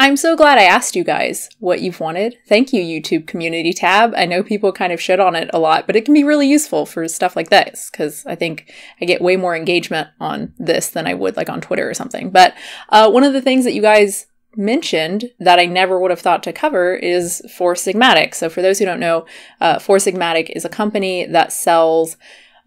I'm so glad I asked you guys what you've wanted. Thank you, YouTube community tab. I know people kind of shit on it a lot, but it can be really useful for stuff like this, because I think I get way more engagement on this than I would like on Twitter or something. But one of the things that you guys mentioned that I never would have thought to cover is Four Sigmatic. So for those who don't know, Four Sigmatic is a company that sells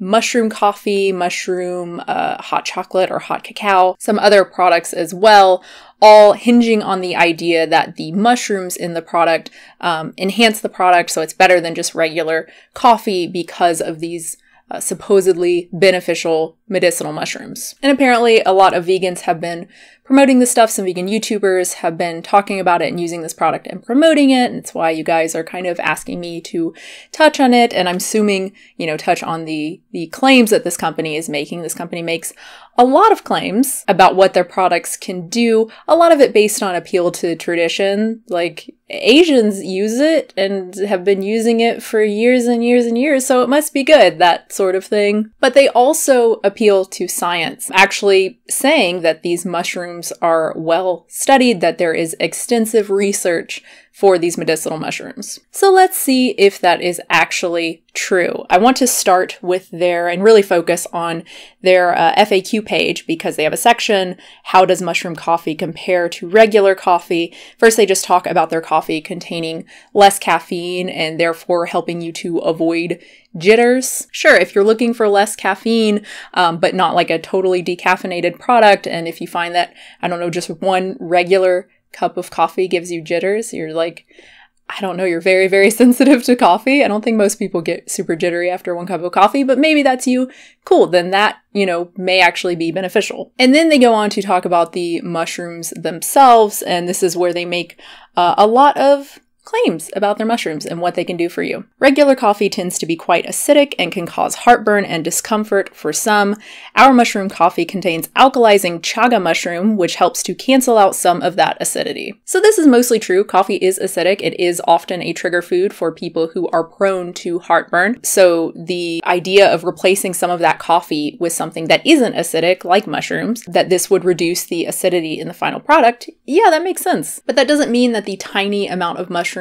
mushroom coffee, mushroom hot chocolate or hot cacao, some other products as well, all hinging on the idea that the mushrooms in the product enhance the product, so it's better than just regular coffee because of these supposedly beneficial medicinal mushrooms. And apparently a lot of vegans have been promoting this stuff. Some vegan YouTubers have been talking about it and using this product and promoting it. And it's why you guys are kind of asking me to touch on it. And I'm assuming, you know, touch on the claims that this company is making. This company makes a lot of claims about what their products can do. A lot of it based on appeal to tradition. Like, Asians use it and have been using it for years and years and years, so it must be good, that sort of thing. But they also appeal to science, actually saying that these mushrooms are well studied, that there is extensive research for these medicinal mushrooms. So let's see if that is actually true. I want to start with and really focus on their FAQ page, because they have a section, how does mushroom coffee compare to regular coffee? First, they just talk about their coffee containing less caffeine and therefore helping you to avoid jitters. Sure, if you're looking for less caffeine, but not like a totally decaffeinated product, and if you find that, I don't know, just one regular cup of coffee gives you jitters, you're like, I don't know, you're very, very sensitive to coffee. I don't think most people get super jittery after one cup of coffee, but maybe that's you. Cool, then that, you know, may actually be beneficial. And then they go on to talk about the mushrooms themselves, and this is where they make a lot of claims about their mushrooms and what they can do for you. Regular coffee tends to be quite acidic and can cause heartburn and discomfort for some. Our mushroom coffee contains alkalizing chaga mushroom, which helps to cancel out some of that acidity. So this is mostly true. Coffee is acidic. It is often a trigger food for people who are prone to heartburn. So the idea of replacing some of that coffee with something that isn't acidic, like mushrooms, that this would reduce the acidity in the final product, yeah, that makes sense. But that doesn't mean that the tiny amount of mushrooms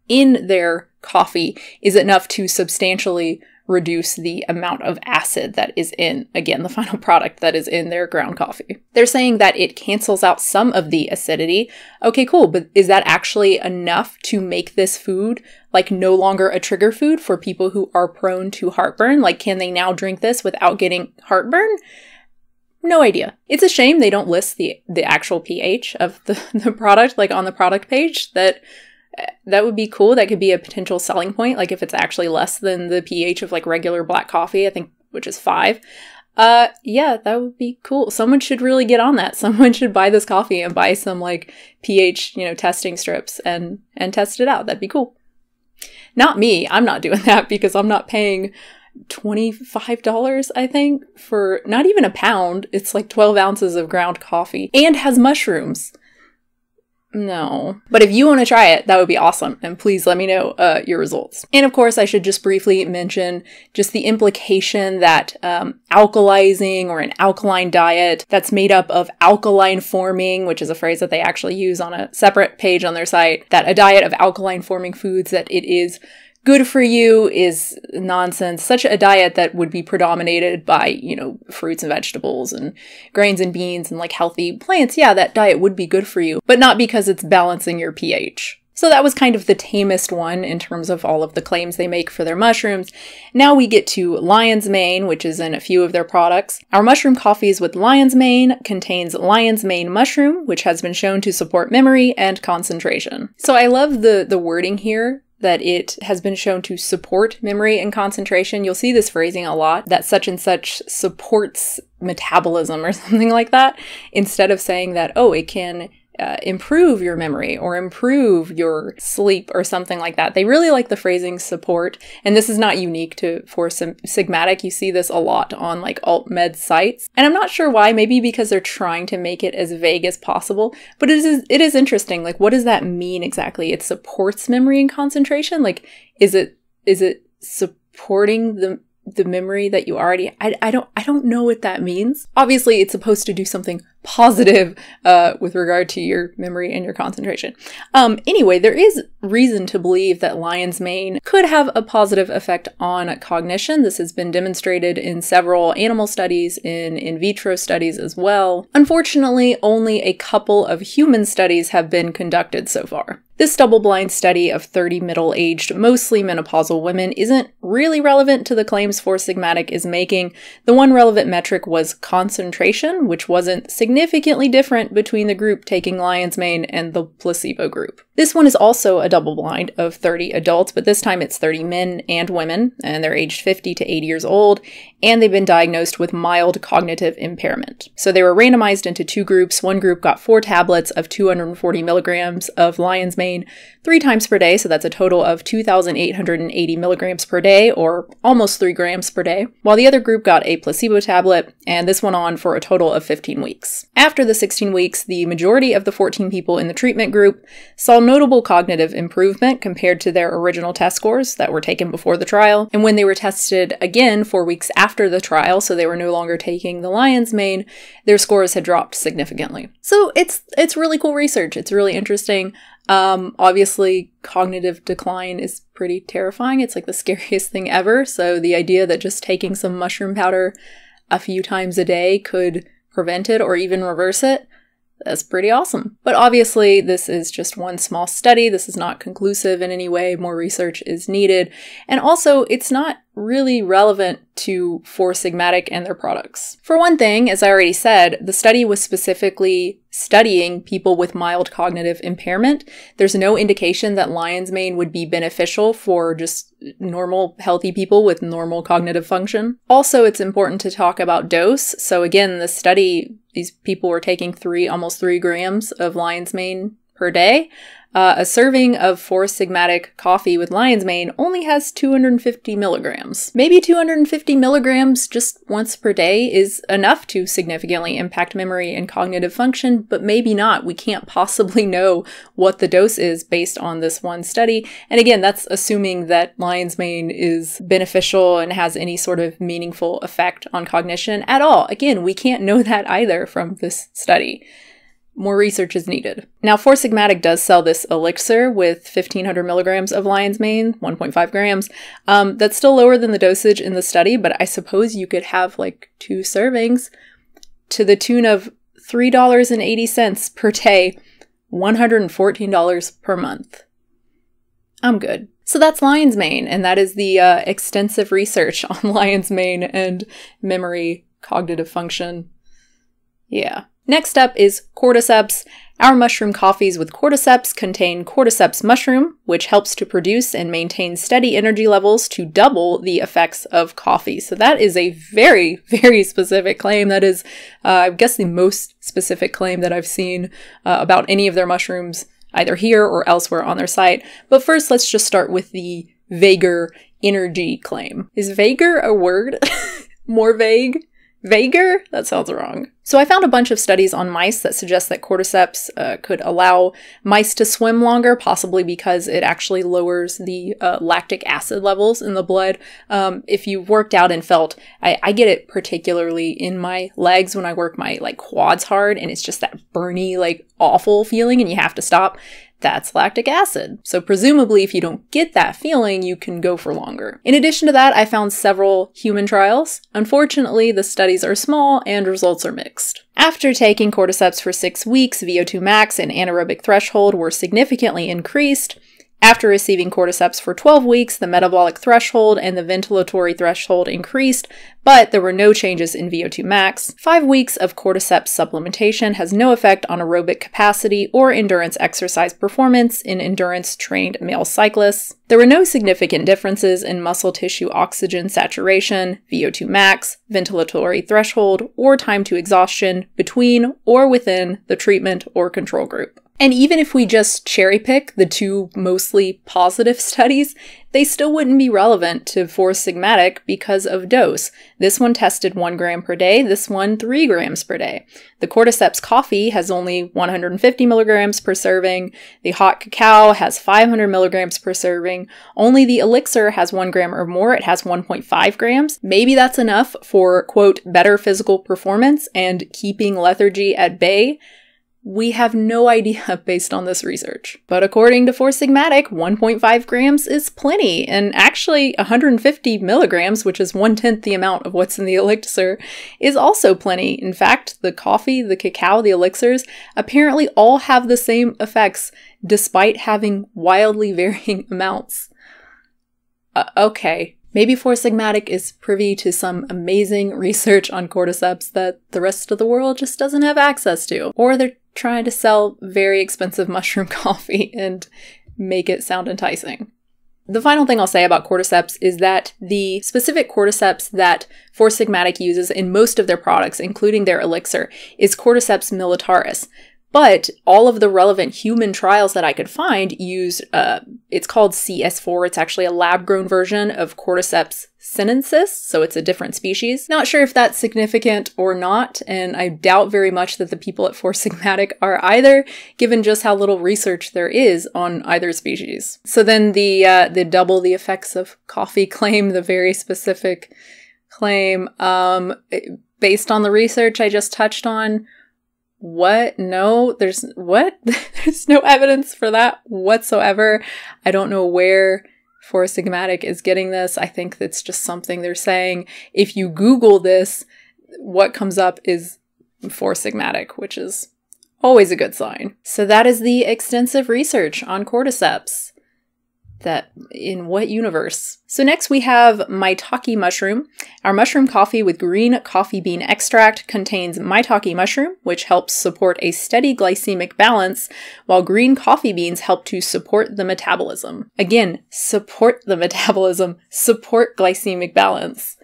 in their coffee is enough to substantially reduce the amount of acid that is in, again, the final product that is in their ground coffee. They're saying that it cancels out some of the acidity. Okay, cool, but is that actually enough to make this food like no longer a trigger food for people who are prone to heartburn? Like, can they now drink this without getting heartburn? No idea. It's a shame they don't list the actual pH of the product, like on the product page. That would be cool. That could be a potential selling point. Like if it's actually less than the pH of like regular black coffee, I think, which is 5. Yeah, that would be cool. Someone should really get on that. Someone should buy this coffee and buy some like pH, you know, testing strips and test it out. That'd be cool. Not me. I'm not doing that because I'm not paying $25, I think, for not even a pound. It's like 12 ounces of ground coffee and has mushrooms. No. But if you want to try it, that would be awesome. And please let me know your results. And of course, I should just briefly mention just the implication that alkalizing or an alkaline diet that's made up of alkaline-forming, which is a phrase that they actually use on a separate page on their site, that a diet of alkaline-forming foods, that it is good for you, is nonsense. Such a diet that would be predominated by, you know, fruits and vegetables and grains and beans and like healthy plants. Yeah, that diet would be good for you, but not because it's balancing your pH. So that was kind of the tamest one in terms of all of the claims they make for their mushrooms. Now we get to lion's mane, which is in a few of their products. Our mushroom coffees with lion's mane contains lion's mane mushroom, which has been shown to support memory and concentration. So I love the wording here, that it has been shown to support memory and concentration. You'll see this phrasing a lot, that such and such supports metabolism or something like that, instead of saying that, oh, it can improve your memory or improve your sleep or something like that. They really like the phrasing support, and this is not unique to Four Sigmatic. You see this a lot on like alt med sites, and I'm not sure why. Maybe because they're trying to make it as vague as possible, but it is interesting. Like, what does that mean exactly? It supports memory and concentration. Like, is it supporting the memory that you already, I don't know what that means. Obviously, it's supposed to do something positive with regard to your memory and your concentration. Anyway, there is reason to believe that lion's mane could have a positive effect on cognition. This has been demonstrated in several animal studies, in vitro studies as well. Unfortunately, only a couple of human studies have been conducted so far. This double-blind study of 30 middle-aged, mostly menopausal women isn't really relevant to the claims Four Sigmatic is making. The one relevant metric was concentration, which wasn't significantly different between the group taking lion's mane and the placebo group. This one is also a double-blind of 30 adults, but this time it's 30 men and women, and they're aged 50 to 80 years old, and they've been diagnosed with mild cognitive impairment. So they were randomized into two groups. One group got 4 tablets of 240 milligrams of lion's mane 3 times per day, so that's a total of 2,880 milligrams per day, or almost 3 grams per day, while the other group got a placebo tablet, and this went on for a total of 15 weeks. After the 16 weeks, the majority of the 14 people in the treatment group saw notable cognitive improvement compared to their original test scores that were taken before the trial, and when they were tested again 4 weeks after the trial, so they were no longer taking the lion's mane, their scores had dropped significantly. So it's really cool research. It's really interesting. Obviously, cognitive decline is pretty terrifying. It's like the scariest thing ever. So the idea that just taking some mushroom powder a few times a day could prevent it or even reverse it, that's pretty awesome. But obviously, this is just one small study. This is not conclusive in any way. More research is needed. And also, it's not really relevant to Four Sigmatic and their products. For one thing, as I already said, the study was specifically studying people with mild cognitive impairment. There's no indication that lion's mane would be beneficial for just normal, healthy people with normal cognitive function. Also, it's important to talk about dose. So again, the study, these people were taking almost 3 grams of lion's mane per day. A serving of Four Sigmatic coffee with lion's mane only has 250 milligrams. Maybe 250 milligrams just once per day is enough to significantly impact memory and cognitive function, but maybe not. We can't possibly know what the dose is based on this one study. And again, that's assuming that lion's mane is beneficial and has any sort of meaningful effect on cognition at all. Again, we can't know that either from this study. More research is needed. Now, Four Sigmatic does sell this elixir with 1,500 milligrams of lion's mane, 1.5 grams. That's still lower than the dosage in the study, but I suppose you could have like 2 servings to the tune of $3.80 per day, $114 per month. I'm good. So that's lion's mane, and that is the extensive research on lion's mane and memory, cognitive function. Yeah. Next up is Cordyceps. Our mushroom coffees with Cordyceps contain Cordyceps mushroom, which helps to produce and maintain steady energy levels to double the effects of coffee. So that is a very, very specific claim. That is, I guess, the most specific claim that I've seen about any of their mushrooms, either here or elsewhere on their site. But first, let's just start with the vaguer energy claim. Is vaguer a word? More vague? Vaguer? That sounds wrong. So I found a bunch of studies on mice that suggest that Cordyceps could allow mice to swim longer, possibly because it actually lowers the lactic acid levels in the blood. If you worked out and felt, I get it particularly in my legs when I work my quads hard, and it's just that burny, awful feeling and you have to stop. That's lactic acid. So presumably if you don't get that feeling, you can go for longer. In addition to that, I found several human trials. Unfortunately, the studies are small and results are mixed. After taking Cordyceps for 6 weeks, VO2 max and anaerobic threshold were significantly increased. After receiving Cordyceps for 12 weeks, the metabolic threshold and the ventilatory threshold increased, but there were no changes in VO2 max. 5 weeks of Cordyceps supplementation has no effect on aerobic capacity or endurance exercise performance in endurance-trained male cyclists. There were no significant differences in muscle tissue oxygen saturation, VO2 max, ventilatory threshold, or time to exhaustion between or within the treatment or control group. And even if we just cherry pick the two mostly positive studies, they still wouldn't be relevant to Four Sigmatic because of dose. This one tested 1 gram per day, this one 3 grams per day. The Cordyceps coffee has only 150 milligrams per serving, the hot cacao has 500 milligrams per serving, only the elixir has 1 gram or more, it has 1.5 grams. Maybe that's enough for, quote, better physical performance and keeping lethargy at bay. We have no idea based on this research. But according to Four Sigmatic, 1.5 grams is plenty, and actually 150 milligrams, which is 1/10 the amount of what's in the elixir, is also plenty. In fact, the coffee, the cacao, the elixirs apparently all have the same effects despite having wildly varying amounts. Okay. Maybe Four Sigmatic is privy to some amazing research on Cordyceps that the rest of the world just doesn't have access to. Or they're trying to sell very expensive mushroom coffee and make it sound enticing. The final thing I'll say about Cordyceps is that the specific Cordyceps that Four Sigmatic uses in most of their products, including their elixir, is Cordyceps militaris. But all of the relevant human trials that I could find used, it's called CS4. It's actually a lab-grown version of Cordyceps sinensis, so it's a different species. Not sure if that's significant or not, and I doubt very much that the people at Four Sigmatic are either, given just how little research there is on either species. So then the double the effects of coffee claim, the very specific claim, based on the research I just touched on, what? No, there's no evidence for that whatsoever. I don't know where Four Sigmatic is getting this. I think that's just something they're saying. If you Google this, what comes up is Four Sigmatic, which is always a good sign. So that is the extensive research on Cordyceps. That in what universe? So next we have Maitake mushroom. Our mushroom coffee with green coffee bean extract contains Maitake mushroom, which helps support a steady glycemic balance, while green coffee beans help to support the metabolism. Again, support the metabolism, support glycemic balance.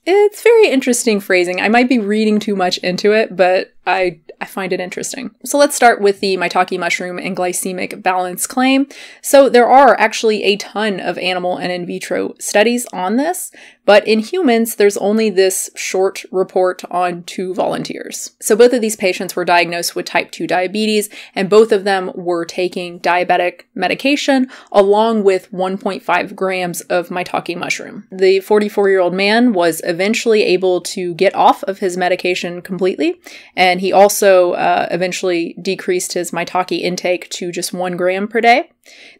It's very interesting phrasing. I might be reading too much into it, but I find it interesting. So let's start with the Maitake mushroom and glycemic balance claim. So there are actually a ton of animal and in vitro studies on this, but in humans, there's only this short report on 2 volunteers. So both of these patients were diagnosed with type 2 diabetes, and both of them were taking diabetic medication along with 1.5 grams of Maitake mushroom. The 44-year-old man was eventually able to get off of his medication completely, and he also eventually decreased his Maitake intake to just 1 gram per day.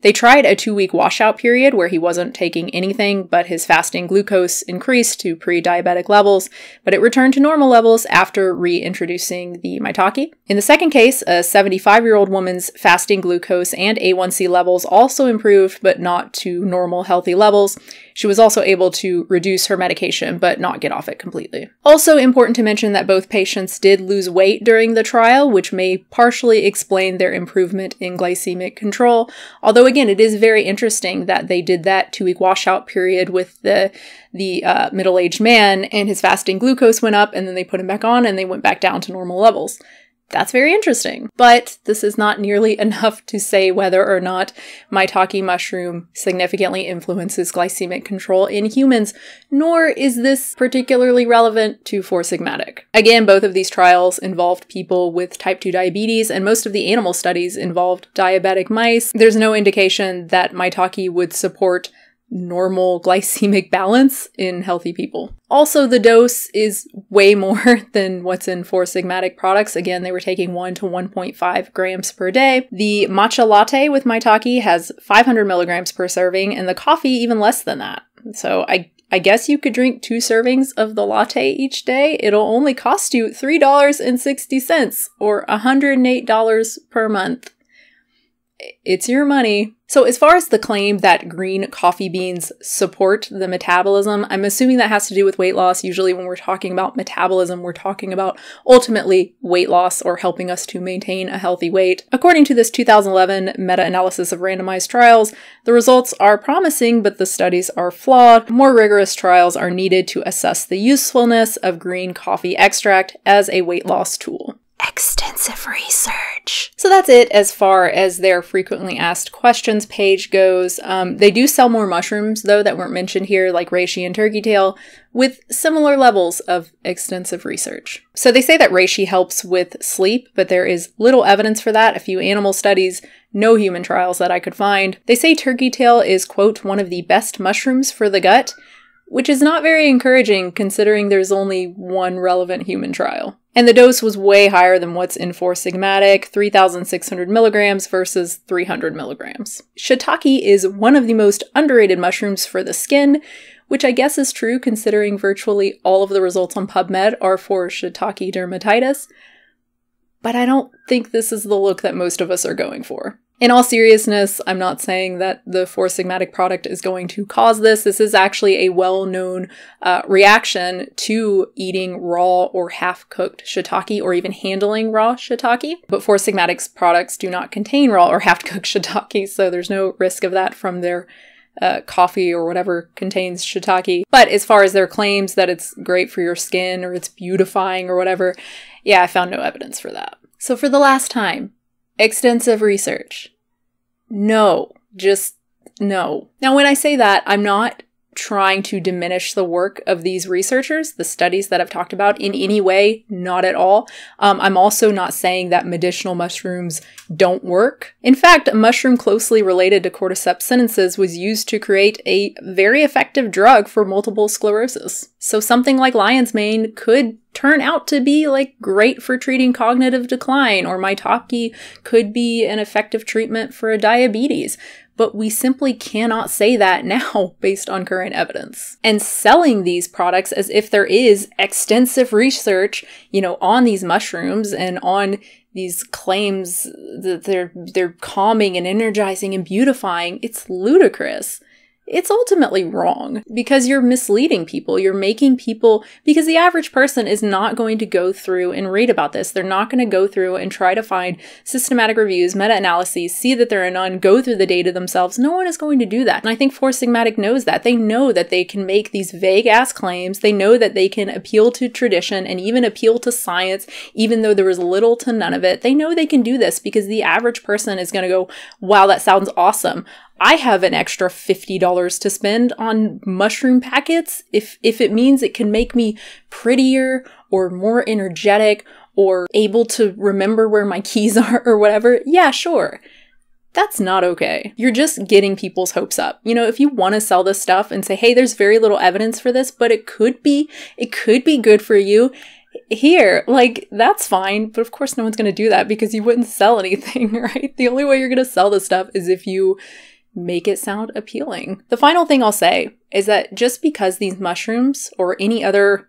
They tried a 2-week washout period where he wasn't taking anything, but his fasting glucose increased to pre-diabetic levels, but it returned to normal levels after reintroducing the Maitake. In the second case, a 75-year-old woman's fasting glucose and A1C levels also improved, but not to normal healthy levels. She was also able to reduce her medication, but not get off it completely. Also important to mention that both patients did lose weight during the trial, which may partially explain their improvement in glycemic control. Although again, it is very interesting that they did that 2-week washout period with the middle-aged man, and his fasting glucose went up, and then they put him back on and they went back down to normal levels. That's very interesting. But this is not nearly enough to say whether or not Maitake mushroom significantly influences glycemic control in humans, nor is this particularly relevant to Four Sigmatic. Again, both of these trials involved people with type 2 diabetes, and most of the animal studies involved diabetic mice. There's no indication that Maitake would support normal glycemic balance in healthy people. Also, the dose is way more than what's in Four Sigmatic products. Again, they were taking 1 to 1.5 grams per day. The matcha latte with Maitake has 500 milligrams per serving, and the coffee even less than that. So I guess you could drink 2 servings of the latte each day. It'll only cost you $3.60 or $108 per month. It's your money. So as far as the claim that green coffee beans support the metabolism, I'm assuming that has to do with weight loss. Usually when we're talking about metabolism, we're talking about ultimately weight loss or helping us to maintain a healthy weight. According to this 2011 meta-analysis of randomized trials, the results are promising, but the studies are flawed. More rigorous trials are needed to assess the usefulness of green coffee extract as a weight loss tool. extensive research. So that's it as far as their frequently asked questions page goes. They do sell more mushrooms, though, that weren't mentioned here, like reishi and turkey tail, with similar levels of extensive research. So they say that reishi helps with sleep, but there is little evidence for that. A few animal studies, no human trials that I could find. They say turkey tail is, quote, one of the best mushrooms for the gut, which is not very encouraging considering there's only one relevant human trial. And the dose was way higher than what's in Four Sigmatic, 3,600 milligrams versus 300 milligrams. Shiitake is one of the most underrated mushrooms for the skin, which I guess is true considering virtually all of the results on PubMed are for Shiitake dermatitis. But I don't think this is the look that most of us are going for. In all seriousness, I'm not saying that the Four Sigmatic product is going to cause this. This is actually a well-known reaction to eating raw or half-cooked shiitake or even handling raw shiitake. But Four Sigmatic's products do not contain raw or half-cooked shiitake, so there's no risk of that from their coffee or whatever contains shiitake. But as far as their claims that it's great for your skin or it's beautifying or whatever, yeah, I found no evidence for that. So for the last time, extensive research. No, just no. Now, when I say that, I'm not trying to diminish the work of these researchers, the studies that I've talked about in any way, not at all. I'm also not saying that medicinal mushrooms don't work. In fact, a mushroom closely related to Cordyceps sinensis was used to create a very effective drug for multiple sclerosis. So something like lion's mane could turn out to be like great for treating cognitive decline, or Maitake could be an effective treatment for diabetes. But we simply cannot say that now based on current evidence. And selling these products as if there is extensive research, on these mushrooms and on these claims that they're calming and energizing and beautifying, it's ludicrous. It's ultimately wrong because you're misleading people. You're making people, because the average person is not going to go through and read about this. They're not going to go through and try to find systematic reviews, meta-analyses, see that there are none, go through the data themselves. No one is going to do that. And I think Four Sigmatic knows that. They know that they can make these vague ass claims. They know that they can appeal to tradition and even appeal to science, even though there was little to none of it. They know they can do this because the average person is going to go, wow, that sounds awesome. I have an extra $50 to spend on mushroom packets if it means it can make me prettier or more energetic or able to remember where my keys are or whatever. Yeah, sure. That's not okay. You're just getting people's hopes up. If you want to sell this stuff and say, hey, there's very little evidence for this, but it could be good for you. Here, that's fine, but of course no one's going to do that because you wouldn't sell anything, right? The only way you're going to sell this stuff is if you make it sound appealing. The final thing I'll say is that just because these mushrooms or any other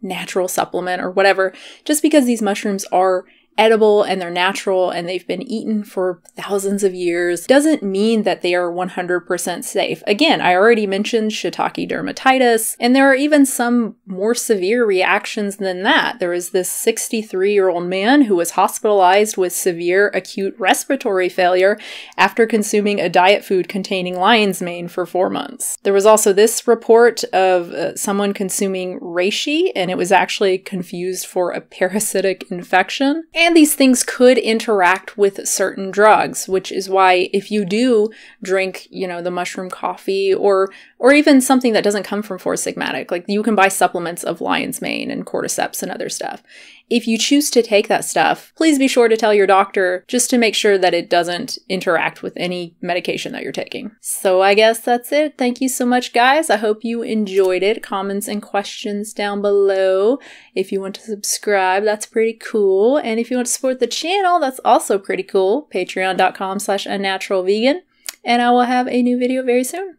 natural supplement or whatever, just because these mushrooms are edible and they're natural and they've been eaten for thousands of years doesn't mean that they are 100% safe. Again, I already mentioned Shiitake dermatitis, and there are even some more severe reactions than that. There was this 63-year-old man who was hospitalized with severe acute respiratory failure after consuming a diet food containing lion's mane for 4 months. There was also this report of someone consuming reishi, and it was actually confused for a parasitic infection. And these things could interact with certain drugs, which is why if you do drink, the mushroom coffee or even something that doesn't come from Four Sigmatic, you can buy supplements of lion's mane and cordyceps and other stuff. If you choose to take that stuff, please be sure to tell your doctor just to make sure that it doesn't interact with any medication that you're taking. So I guess that's it. Thank you so much, guys. I hope you enjoyed it. Comments and questions down below. If you want to subscribe, that's pretty cool. And if you want to support the channel, that's also pretty cool. Patreon.com/unnaturalvegan. And I will have a new video very soon.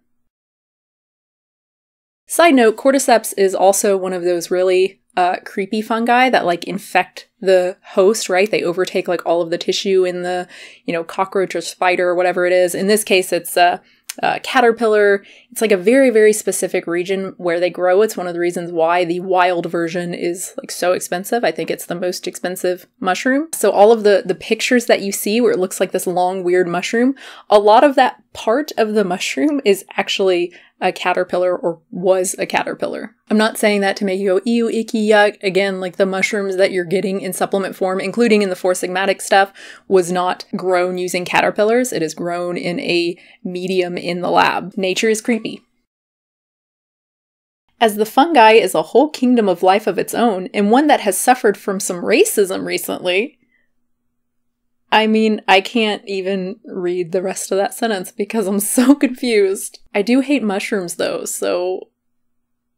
Side note, Cordyceps is also one of those really creepy fungi that infect the host, right? They overtake all of the tissue in the, cockroach or spider or whatever it is. In this case, it's caterpillar. It's a very, very specific region where they grow. It's one of the reasons why the wild version is so expensive. I think it's the most expensive mushroom. So all of the pictures that you see where it looks like this long, weird mushroom, a lot of that part of the mushroom is actually a caterpillar or was a caterpillar. I'm not saying that to make you go, ew, icky, yuck. Again, like the mushrooms that you're getting in supplement form, including in the Four Sigmatic stuff, was not grown using caterpillars. It is grown in a medium in the lab. Nature is creepy. As the fungi is a whole kingdom of life of its own, and one that has suffered from some racism recently. I mean, I can't even read the rest of that sentence because I'm so confused. I do hate mushrooms though, so